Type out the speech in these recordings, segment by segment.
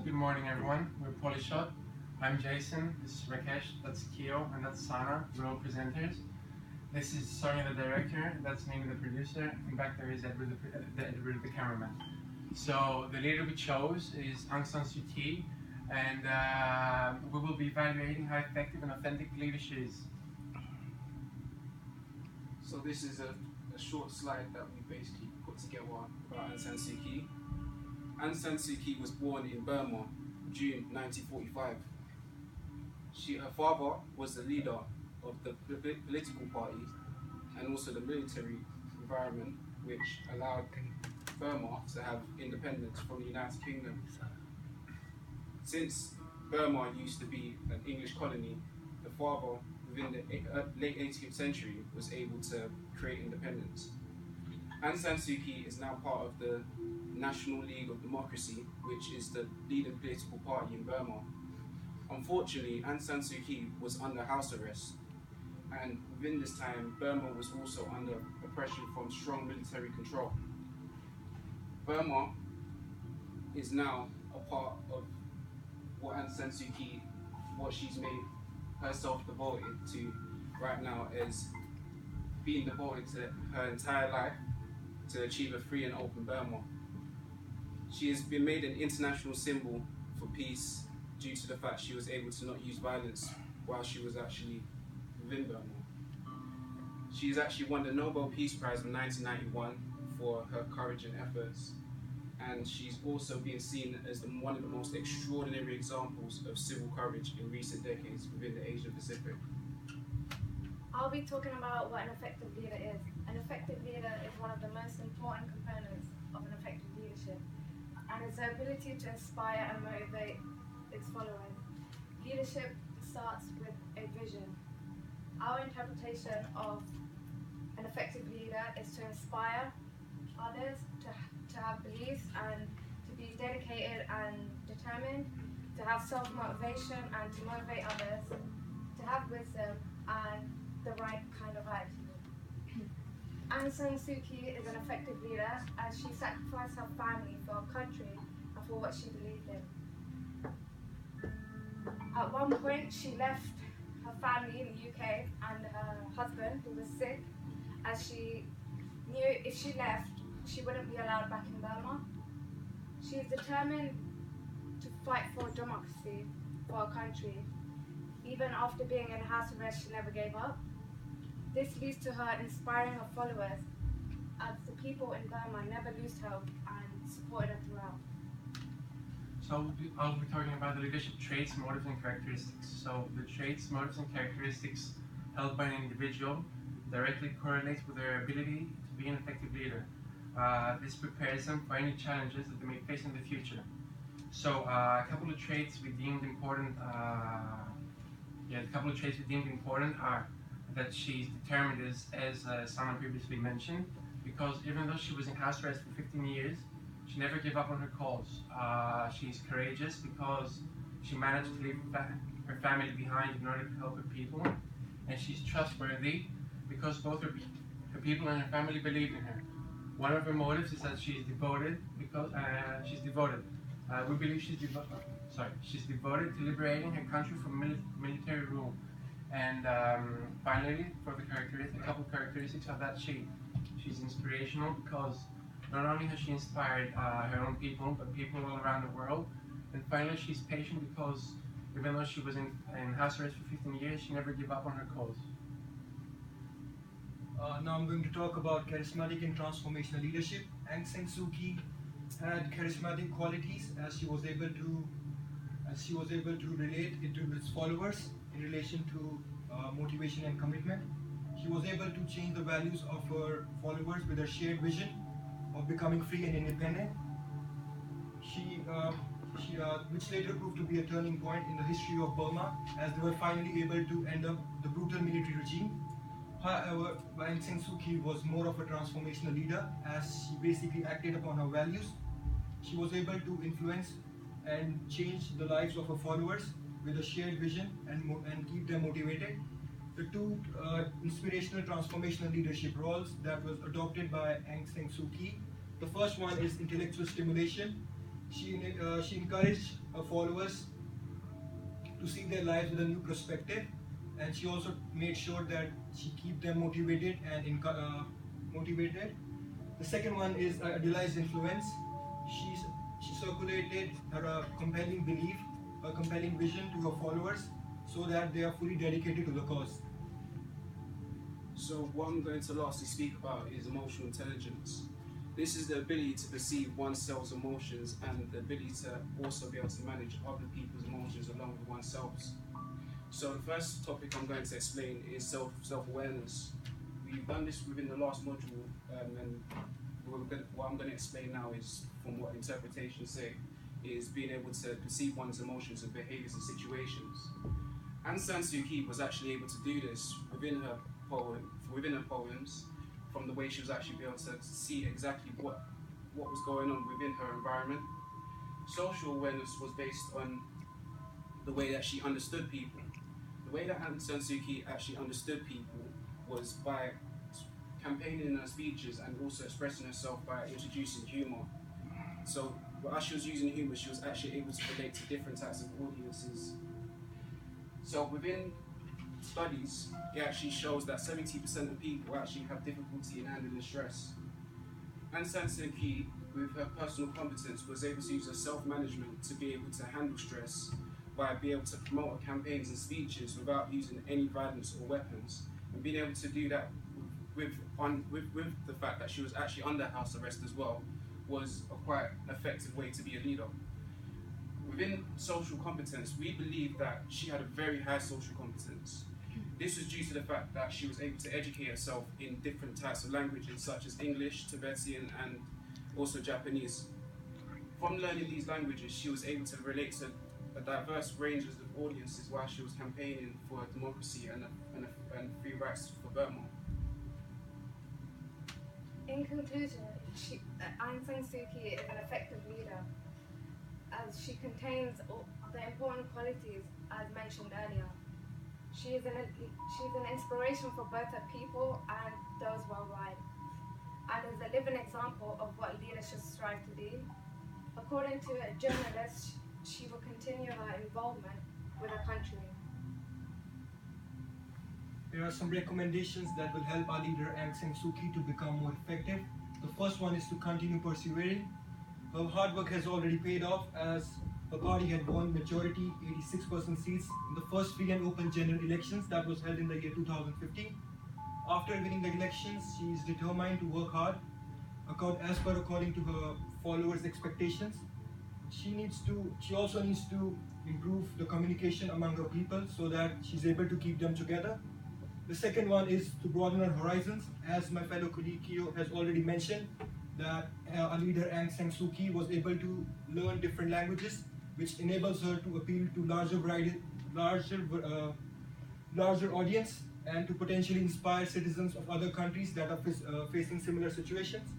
Good morning, everyone. We're Polyshot. I'm Jason. This is Rakesh. That's Keo, and that's Sana. We're all presenters. This is Sonia, the director. That's Mimi, the producer. And back there is Edward, the cameraman. So the leader we chose is Aung San Suu Kyi, and we will be evaluating how effective and authentic leadership is. So this is a short slide that we basically put together about Aung San Suu Kyi. Aung San Suu Kyi was born in Burma, June 1945. Her father was the leader of the political party and also the military environment, which allowed Burma to have independence from the United Kingdom. Since Burma used to be an English colony, the father, within the late 18th century, was able to create independence. Aung San Suu Kyi is now part of the National League of Democracy, which is the leading political party in Burma. Unfortunately, Aung San Suu Kyi was under house arrest, and within this time, Burma was also under oppression from strong military control. Burma is now a part of what Aung San Suu Kyi, what she's made herself devoted to right now, is being devoted to her entire life to achieve a free and open Burma. She has been made an international symbol for peace due to the fact she was able to not use violence while she was actually within Burma. She has actually won the Nobel Peace Prize in 1991 for her courage and efforts, and she's also been seen as one of the most extraordinary examples of civil courage in recent decades within the Asia Pacific. I'll be talking about what an effective leader is. An effective leader is one of the most important components of an effective leadership, and it's the ability to inspire and motivate its followers. Leadership starts with a vision. Our interpretation of an effective leader is to inspire others, to have beliefs and to be dedicated and determined, to have self-motivation and to motivate others, to have wisdom and the right kind of attitude. Aung San Suu Kyi is an effective leader as she sacrificed her family for her country and for what she believed in. At one point, she left her family in the UK and her husband, who was sick, as she knew if she left, she wouldn't be allowed back in Burma. She is determined to fight for democracy for her country. Even after being in house arrest, she never gave up. This leads to her inspiring her followers, as the people in Burma never lose hope and supported her throughout. So I'll be talking about the leadership traits, motives, and characteristics. So the traits, motives, and characteristics held by an individual directly correlates with their ability to be an effective leader. This prepares them for any challenges that they may face in the future. So a couple of traits we deemed important. Are that she's determined, as someone previously mentioned, because even though she was in house arrest for 15 years, she never gave up on her cause. She's courageous because she managed to leave her family behind in order to help her people, and she's trustworthy because both her people and her family believe in her. One of her motives is that she's devoted because we believe she's devoted to liberating her country from military rule. And finally, for the a couple of characteristics of that she's inspirational because not only has she inspired her own people, but people all around the world. And finally, she's patient because even though she was in house arrest for 15 years, she never gave up on her cause. Now I'm going to talk about charismatic and transformational leadership. Aung San Suu Kyi had charismatic qualities as she was able to relate it to its followers in relation to motivation and commitment. She was able to change the values of her followers with her shared vision of becoming free and independent. Which later proved to be a turning point in the history of Burma, as they were finally able to end up the brutal military regime. However, Aung San Suu Kyi was more of a transformational leader, as she basically acted upon her values. She was able to influence and change the lives of her followers with a shared vision and keep them motivated. The two inspirational transformational leadership roles that was adopted by Aung San Suu Kyi. The first one is intellectual stimulation. She encouraged her followers to see their lives with a new perspective, and she also made sure that she keep them motivated and motivated. The second one is idealized influence. She circulated her compelling belief, a compelling vision to her followers, so that they are fully dedicated to the cause. So what I'm going to lastly speak about is emotional intelligence. This is the ability to perceive oneself's emotions and the ability to also be able to manage other people's emotions along with oneself's. So the first topic I'm going to explain is self-awareness. We've done this within the last module, and what I'm going to explain now is, from what interpretations say, is being able to perceive one's emotions and behaviors in situations. Aung San Suu Kyi was actually able to do this within her poems, from the way she was actually able to see exactly what was going on within her environment. Social awareness was based on the way that she understood people. The way that Aung San Suu Kyi actually understood people was by campaigning in her speeches and also expressing herself by introducing humour. So as she was using humour, she was actually able to relate to different types of audiences. So within studies, it actually shows that 70% of people actually have difficulty in handling stress. Aung San Suu Kyi, with her personal competence, was able to use her self-management to be able to handle stress by being able to promote her campaigns and speeches without using any violence or weapons, and being able to do that with the fact that she was actually under house arrest as well, was a quite effective way to be a leader. Within social competence, we believe that she had a very high social competence. This was due to the fact that she was able to educate herself in different types of languages such as English, Tibetan, and also Japanese. From learning these languages, she was able to relate to a diverse range of audiences while she was campaigning for democracy and free rights for Burma. In conclusion, Aung San Suu Kyi is an effective leader, as she contains all the important qualities as mentioned earlier. She is an inspiration for both her people and those worldwide, and is a living example of what leaders should strive to do. According to a journalist, she will continue her involvement with her country. There are some recommendations that will help our leader Aung San Suu Kyi to become more effective. The first one is to continue persevering. Her hard work has already paid off, as her party had won majority 86% seats in the first free and open general elections that was held in the year 2015. After winning the elections, she is determined to work hard according to her followers' expectations. She also needs to improve the communication among her people so that she's able to keep them together. The second one is to broaden her horizons. As my fellow colleague Kyo has already mentioned, that our leader Aung San Suu Kyi was able to learn different languages, which enables her to appeal to larger audience and to potentially inspire citizens of other countries that are facing similar situations.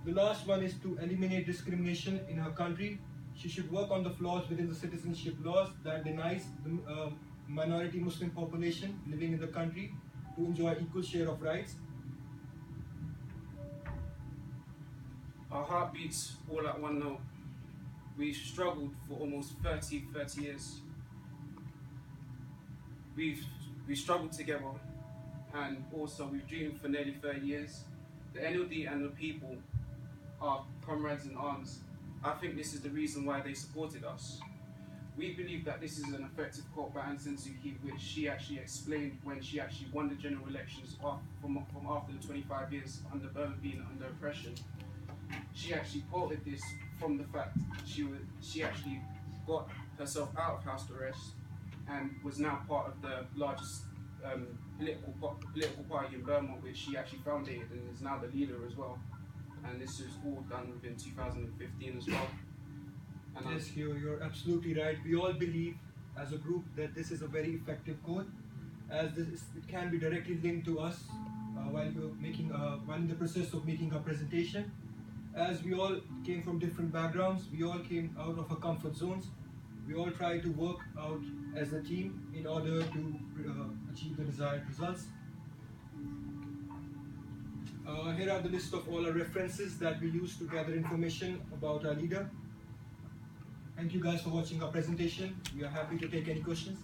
The last one is to eliminate discrimination in her country. She should work on the flaws within the citizenship laws that denies the minority Muslim population living in the country to enjoy equal share of rights. Our heart beats all at one note. We've struggled for almost 30 years. We've struggled together, and also we've dreamed for nearly 30 years. The NLD and the people are comrades in arms. I think this is the reason why they supported us. We believe that this is an effective quote by Aung San Suu Kyi, which she actually explained when she actually won the general elections from after the 25 years under Burma being under oppression. She actually quoted this from the fact she actually got herself out of house arrest and was now part of the largest political party in Burma, which she actually founded and is now the leader as well. And this was all done within 2015 as well. And yes, you're absolutely right. We all believe as a group that this is a very effective code, as it can be directly linked to us while in the process of making our presentation. As we all came from different backgrounds, we all came out of our comfort zones. We all try to work out as a team in order to achieve the desired results. Here are the list of all our references that we use to gather information about our leader. Thank you guys for watching our presentation. We are happy to take any questions.